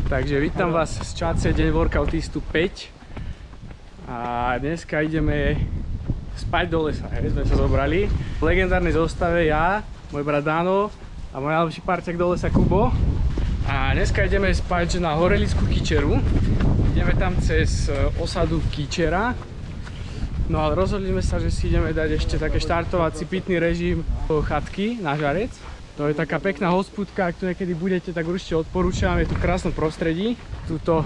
Takže vítam vás z Čace, deň workoutistu 5. A dneska ideme spať do lesa, sme sa zobrali. V legendárnej zostave ja, môj brat Dano a môj najlepší parťak do lesa Kubo. A dneska ideme spať na horelisku Kyčeru. Ideme tam cez osadu Kyčera. No ale rozhodli sme sa, že si ideme dať ešte také štartovací pitný režim do chatky na Žarec. To je taká pekná hospúdka, ak tu niekedy budete, tak určite odporúčam, je tu v krásnom prostredí. Tuto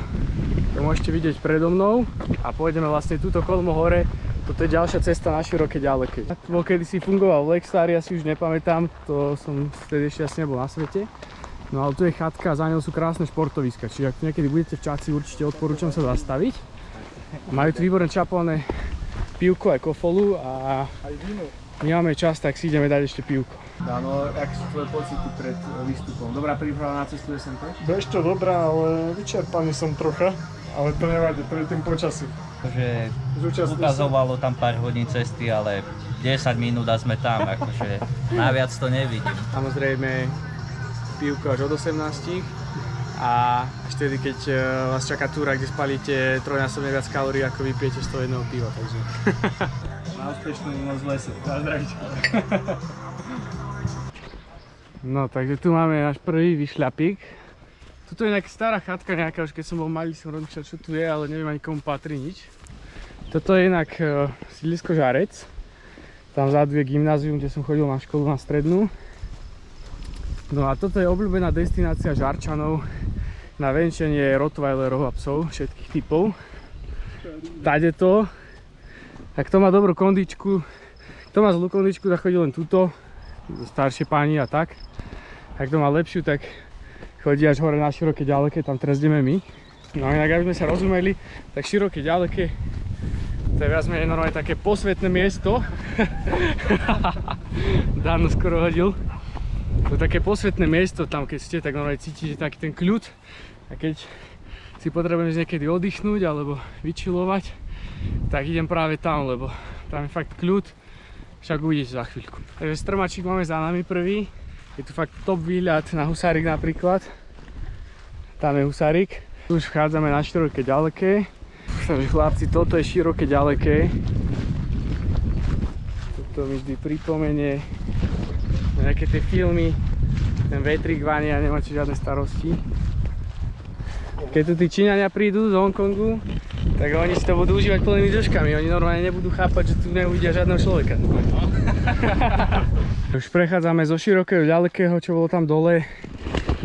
to môžete vidieť predo mnou a pôjdeme vlastne túto kolmo hore. Toto je ďalšia cesta na Široké Ďaleké. Bol kedysi fungoval v Lextári, ja si už nepamätám, to som vtedy ešte asi nebol na svete. No ale tu je chatka a za ňou sú krásne športoviska, čiže ak tu niekedy budete v Čaci, určite odporúčam sa zastaviť. Majú tu výborné čapované pivko aj kofolu a my máme čas, tak si ideme dať ešte pivko. Áno, aké sú tvoje pocity pred výstupom? Dobrá príprava na cestu SMT? Ešte dobrá, ale vyčerpaný som trocha, ale to nevadí, to je tým počasí. Takže ukazovalo tam pár hodín cesty, ale 10 minút a sme tam, akože naviac to nevidím. Samozrejme pivko až od 18 a až vtedy, keď vás čaká túra, kde spalíte trojnásobne viac kalórií, ako vypijete z toho jedného piva, takže... Na úspešnú noc v lese. Na zdravíčko. No, takže tu máme náš prvý vyšľapík. Tuto je nejaká stará chatka nejaká, už keď som bol malý, som rozmýšľal, čo tu je, ale neviem ani komu patrí nič. Toto je inak sídlisko Žarec. Tam vzadu je gymnázium, kde som chodil na školu na strednú. No a toto je obľúbená destinácia Žarčanov na venčenie rottweilerov a psov všetkých typov. Tade to. A kto má dobrú kondičku, kto má zlú kondičku, tak chodí len tuto. Staršie páni a tak. Ak to má lepšiu, tak chodí až hore na Široké Ďaleké, tam teraz ideme my. No inak, aby sme sa rozumeli, tak Široké Ďaleké to je viac menej normálne také posvetné miesto. Dávno skoro hodil. To je také posvetné miesto, tam keď ste, tak normálne cítite taký ten kľud. A keď si potrebujem niekedy oddychnúť alebo vyčilovať, tak idem práve tam, lebo tam je fakt kľud. Však uvidíte za chvíľku. Takže strmačík máme za nami prvý. Je tu fakt top výhľad na Husárik napríklad. Tam je Husárik. Tu už vchádzame na Široké Ďaleké. Takže chlapci, toto je Široké Ďaleké. Toto mi vždy pripomenie nejaké tie filmy. Ten vetrík vania a nemáte žiadne starosti. Keď tu tí Číňania prídu z Hongkongu, tak oni si to budú užívať plnými dĺžkami. Oni normálne nebudú chápať, že tu neuvidia žiadneho človeka. Už prechádzame zo Širokého Ďalekého, čo bolo tam dole,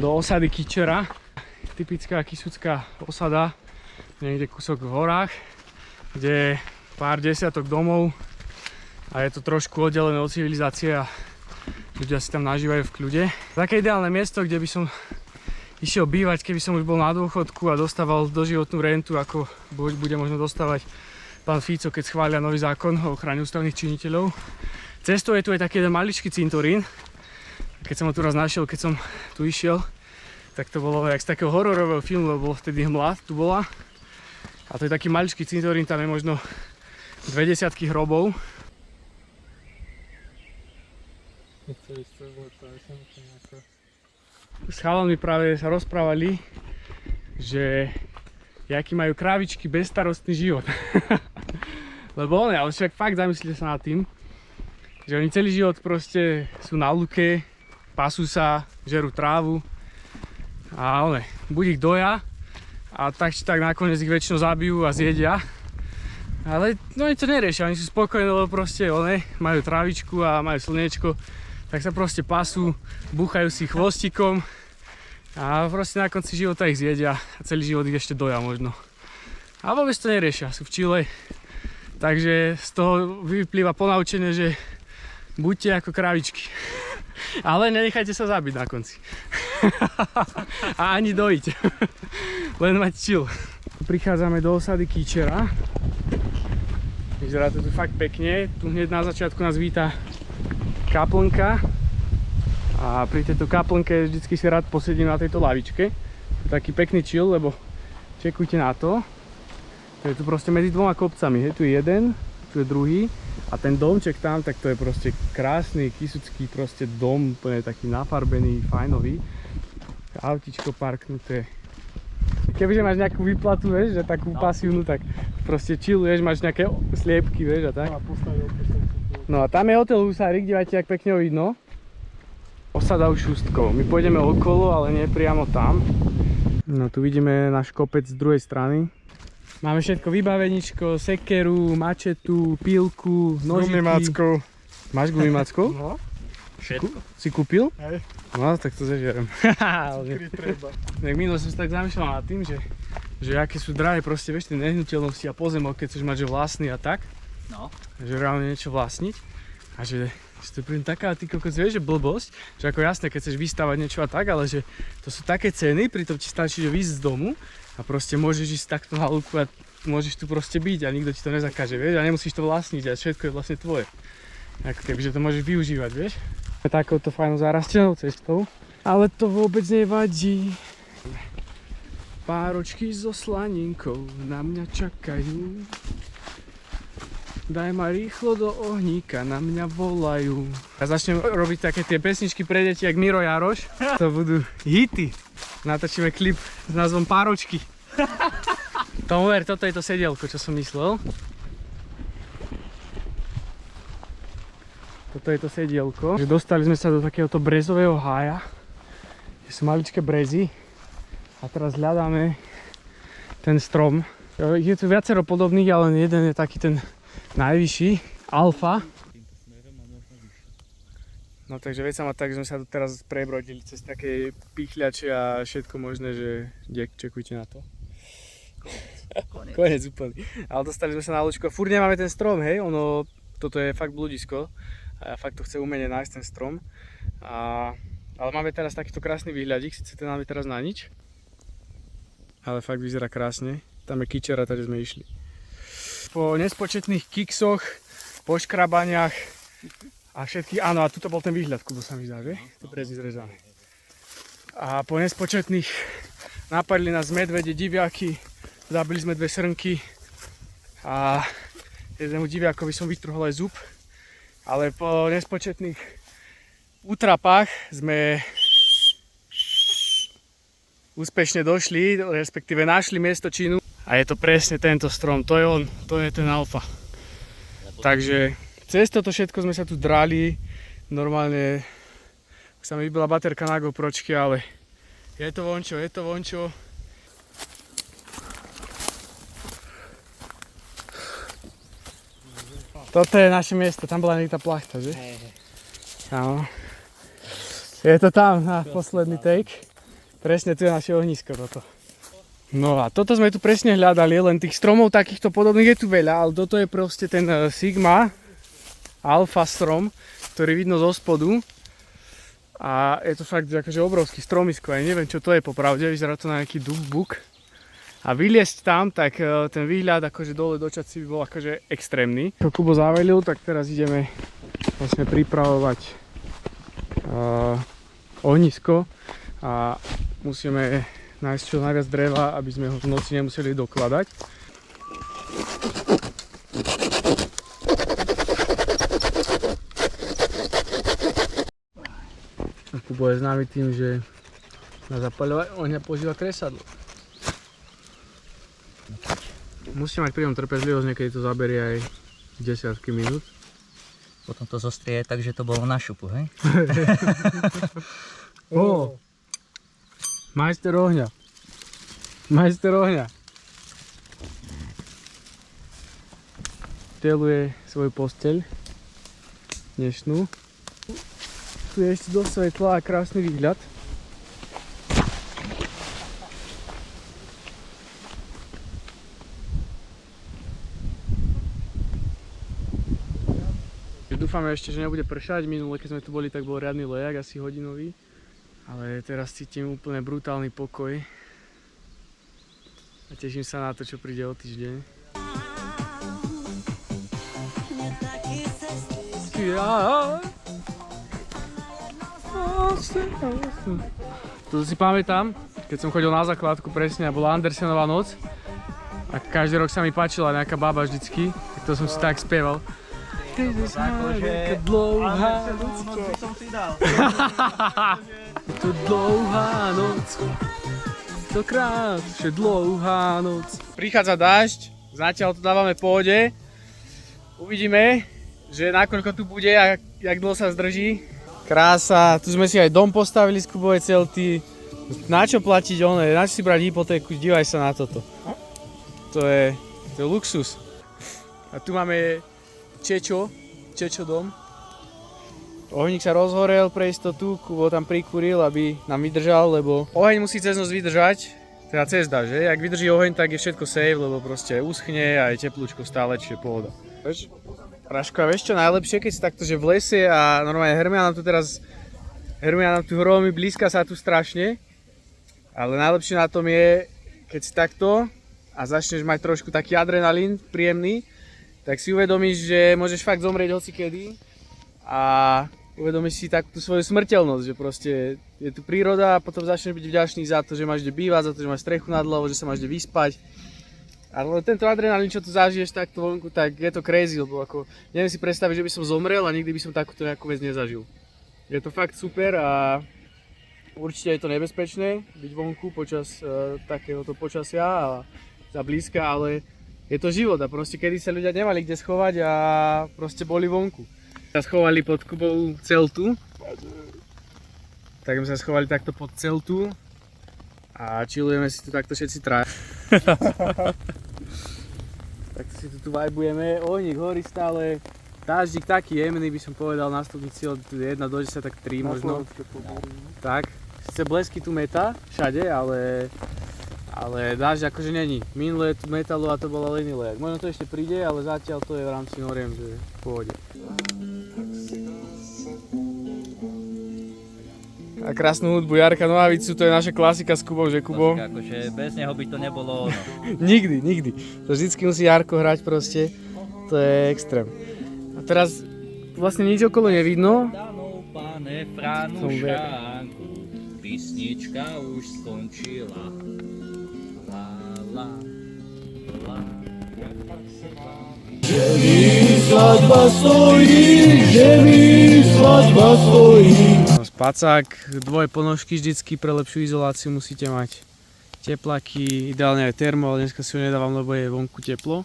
do osady Kyčera. Typická kysucká osada, niekde kúsok v horách, kde je pár desiatok domov a je to trošku oddelené od civilizácie a ľudia si tam nažívajú v kľude. Také ideálne miesto, kde by som išiel bývať, keby som už bol na dôchodku a dostával doživotnú rentu, ako bude možno dostávať pán Fico, keď schvália nový zákon o ochrane ústavných činiteľov. Cestou je tu aj taký jeden maličký cintorín. Keď som ho tu raz našiel, keď som tu išiel, tak to bolo jak z takého hororového filmu, lebo bolo vtedy hmla, tu bola. A to je taký maličký cintorín, tam je možno 20 hrobov. S chalami práve sa rozprávali, že aký majú krávičky bezstarostný život. Lebo ale však fakt zamyslite sa nad tým, že oni celý život proste sú na lúke, pasú sa, žerú trávu a buď ich doja a tak či tak nakoniec ich väčšinou zabijú a zjedia. Ale no oni to neriešia, oni sú spokojní, lebo proste majú trávičku a majú slniečko. Tak sa proste pasú, búchajú si chvostikom a proste na konci života ich zjedia a celý život ich ešte doja možno. A vôbec to neriešia, sú v Čile. Takže z toho vyplýva ponaučenie, že buďte ako krávičky. Ale nenechajte sa zabiť na konci. A ani dojiť. Len mať chill. Prichádzame do osady Kyčera. Vyzerá to tu fakt pekne. Tu hneď na začiatku nás víta kaplnka a pri tejto kaplnke vždycky si rád posedím na tejto lavičke. To je taký pekný chill, lebo čekujte na to. To je tu proste medzi dvoma kopcami, hej, tu je jeden, tu je druhý a ten domček tam, tak to je proste krásny kysucký proste dom, úplne taký nafarbený, fajnový. Autičko parknuté. kebyže máš nejakú výplatu, vieš, že takú pasívnu, tak proste chilluješ, máš nejaké sliepky, vieš, a tak. No a tam je hotel Husárik, dívajte, jak pekne ho vidno. Osada už Šustkov. My pôjdeme okolo, ale nie priamo tam. No tu vidíme náš kopec z druhej strany. Máme všetko, vybaveničko, sekeru, mačetu, pílku, nožiky. Gumimackou. Máš gumimackou? No, Všetko. Si kúpil? hej, No, tak to zažerem. kedy treba. Tak minule som sa tak zamýšľal nad tým, že aké sú drahé proste, vieš, tie nehnuteľnosti a pozemok, keď chceš mať, že vlastný a tak. No. Že reálne niečo vlastniť. A že to príde taká, ty kokos, vieš, že blbosť, že ako jasné, keď chceš vystavať niečo a tak, ale že to sú také ceny, pritom ti stačí, že vyjsť z domu a proste môžeš ísť takto na lúku a môžeš tu proste byť a nikto ti to nezakáže, vieš, a nemusíš to vlastniť a všetko je vlastne tvoje. Ako keby, že to môžeš využívať, vieš. Takouto fajnou zarastenou cestou, ale to vôbec nevadí. Páročky so slaninkou na mňa čakajú. Daj ma rýchlo do ohníka, na mňa volajú. Ja začnem robiť také tie pesničky pre deti, jak Miro Jaroš. To budú hity. Natočíme klip s názvom Páročky. Tomu ver, toto je to sedielko, čo som myslel. Toto je to sedielko. Dostali sme sa do takéhoto brezového hája. Kde sú maličké brezy. A teraz hľadáme ten strom. Je tu viacero podobných, ale jeden je taký ten najvyšší, alfa. No takže vec sa má tak, že sme sa tu teraz prebrodili cez také pichľače a všetko možné, že čekujte na to. Konec úplný. Ale dostali sme sa na loďku a furt nemáme ten strom, hej, toto je fakt bludisko a ja fakt to chcem umene nájsť ten strom. Ale máme teraz takýto krásny výhľadík, síce ten máme teraz na nič, ale fakt vyzerá krásne. Tam je kyčera, tady sme išli. Po nespočetných kiksoch, po škrabaniach a všetkých, áno, a tuto bol ten výhľad, Kubo, sa mi zdá, že? To brezy zrezané. A po nespočetných napadli nás medvede, diviaky, zabili sme 2 srnky a jednému diviakovi som vytrhol aj zub, ale po nespočetných útrapách sme úspešne došli, respektíve našli miesto činu. A je to presne tento strom, to je on, to je ten alfa. Takže cez toto všetko sme sa tu drali, normálne už sa mi vybila baterka na GoPročky, ale je to vončo, je to vončo. Toto je naše miesto, tam bola niekde tá plachta, že? Áno. Je to tam na posledný take, presne tu je naše ohnisko toto. No a toto sme tu presne hľadali, len tých stromov takýchto podobných je tu veľa, ale toto je proste ten Sigma Alpha strom, ktorý vidno zo spodu. A je to fakt akože obrovský stromisko, ja neviem čo to je popravde, vyzerá to na nejaký dub, buk. A vyliesť tam, tak ten výhľad akože dole do Čadci by bol akože extrémny. Čo Kubo zavelil, tak teraz ideme vlastne pripravovať ohnisko a musíme nájsť čo najviac dreva, aby sme ho v noci nemuseli dokladať. Kubo je známy tým, že na zapaľovanie ohňa používa kresadlo. Musíme mať pri tom trpezlivosť, niekedy to zaberie aj desiatky minút. Potom to zostrie tak, že to bolo na šupu, hej? Ó! Majster ohňa. Majster ohňa. Teluje svoju posteľ. Dnešnú. Tu je ešte dosť svetla a krásny výhľad. Dúfame ešte, že nebude pršať. Minule, keď sme tu boli, tak bol riadny lejak, asi hodinový. Ale teraz cítim úplne brutálny pokoj a teším sa na to, čo príde o týždeň. To si pamätám, keď som chodil na základku presne a bola Andersenová noc a každý rok sa mi páčila nejaká baba vždycky, tak to som si tak spieval. Dlouhá noc som si dal. To dlouhá noc, Tentokrát vše dlouhá noc. Prichádza dážď, zatiaľ to dávame v pohode. Uvidíme, že nakoľko tu bude a jak dlho sa zdrží. Krása, tu sme si aj dom postavili z kubovej celty. Na čo platiť oné, na čo si brať hypotéku, dívaj sa na toto. To je luxus. A tu máme Čečo dom. Ohník sa rozhorel pre istotu, Kubo tam prikúril, aby nám vydržal, lebo oheň musí cez noc vydržať, teda cez dažď, že? Ak vydrží oheň, tak je všetko safe, lebo proste uschne a je teplúčko stále, čiže pohoda. Vieš, Raško, a vieš čo najlepšie, keď si takto, že v lese a normálne Hermia nám tu hromy blízka sa tu strašne, ale najlepšie na tom je, keď si takto a začneš mať trošku taký adrenalín príjemný, tak si uvedomíš, že môžeš fakt zomrieť hocikedy a uvedomíš si tak tú svoju smrteľnosť, že proste je tu príroda a potom začneš byť vďačný za to, že máš kde bývať, za to, že máš strechu nad hlavou, že sa máš kde vyspať. Ale tento adrenalín, čo tu zažiješ takto vonku, tak je to crazy, lebo ako neviem si predstaviť, že by som zomrel a nikdy by som takúto nejakú vec nezažil. Je to fakt super a určite je to nebezpečné byť vonku počas takéhoto počasia a za blízka, ale je to život a proste kedy sa ľudia nemali kde schovať a proste boli vonku. Sa schovali pod Kubovú celtu, tak sme sa schovali takto pod celtu a chillujeme si tu takto všetci traja. Takto si tu vibujeme, ohník horí stále, dáždik taký jemný by som povedal na stupnici od 1 do 10, tak 3 možno. Tak, sice blesky tu meta všade, ale dážď akože není. Minulé tu metalo a to bola len lejak. Možno to ešte príde, ale zatiaľ to je v rámci noriem, že v pohode. A krásnu hudbu Jarka Nohavicu, to je naša klasika s Kubou, že Kubo? Akože bez neho by to nebolo ono. Nikdy. To vždycky musí Jarko hrať proste. To je extrém. A teraz vlastne nič okolo nevidno. Danou, pane Franušánku, písnička už skončila. La. Svadba stojí. Spacák, dvoje ponožky vždycky pre lepšiu izoláciu musíte mať. Teplaky, ideálne aj termo, ale dneska si ho nedávam, lebo je vonku teplo.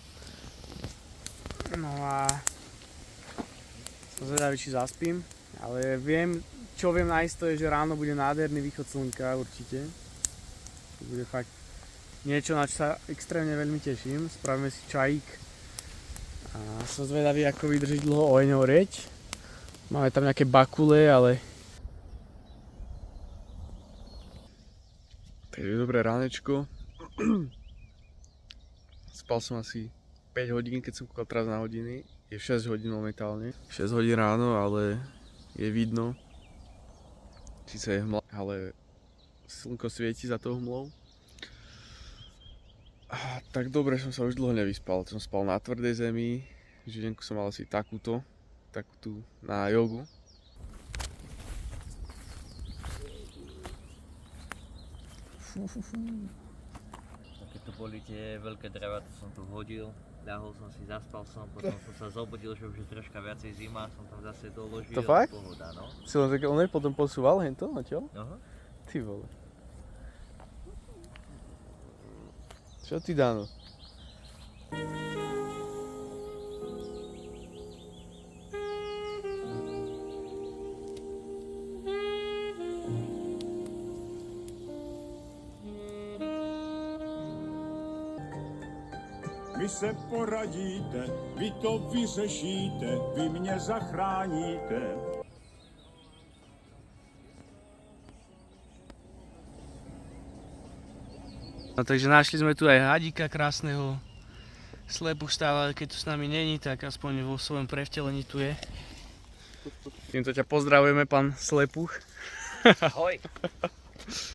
No a som zvedavý, či zaspím, ale čo viem naisto je, že ráno bude nádherný východ slnka určite. To bude fakt niečo, na čo sa extrémne veľmi teším. Spravíme si čajík a som zvedavý, ako vydrží dlho oheň horieť. Máme tam nejaké bakule, ale... Takže dobré ránečko. Spal som asi 5 hodín, keď som kúkal teraz na hodiny. Je 6 hodín momentálne. 6 hodín ráno, ale je vidno. Sice je hmla, ale slnko svieti za tou hmlou. Tak dobre som sa už dlho nevyspal. Som spal na tvrdej zemi. Židenku som mal asi takúto na jogu. Keď tu boli tie veľké dreva, to som tu hodil, ľahol som si, zaspal som, potom som sa zobudil, že už je troška viacej zima, som tam zase doložil. To fakt? Pohoda, no. Si len také, on potom posúval hento na čo? Aha. Ty vole. Čo ty, Dano? Vy se poradíte, vy to vyřešíte, vy mě zachráníte. No takže našli sme tu aj hadíka krásneho. Slepuch stále, ale keď tu s nami není, tak aspoň vo svojom prevtelení tu je. Týmto ťa pozdravujeme, pán Slepuch. Ahoj.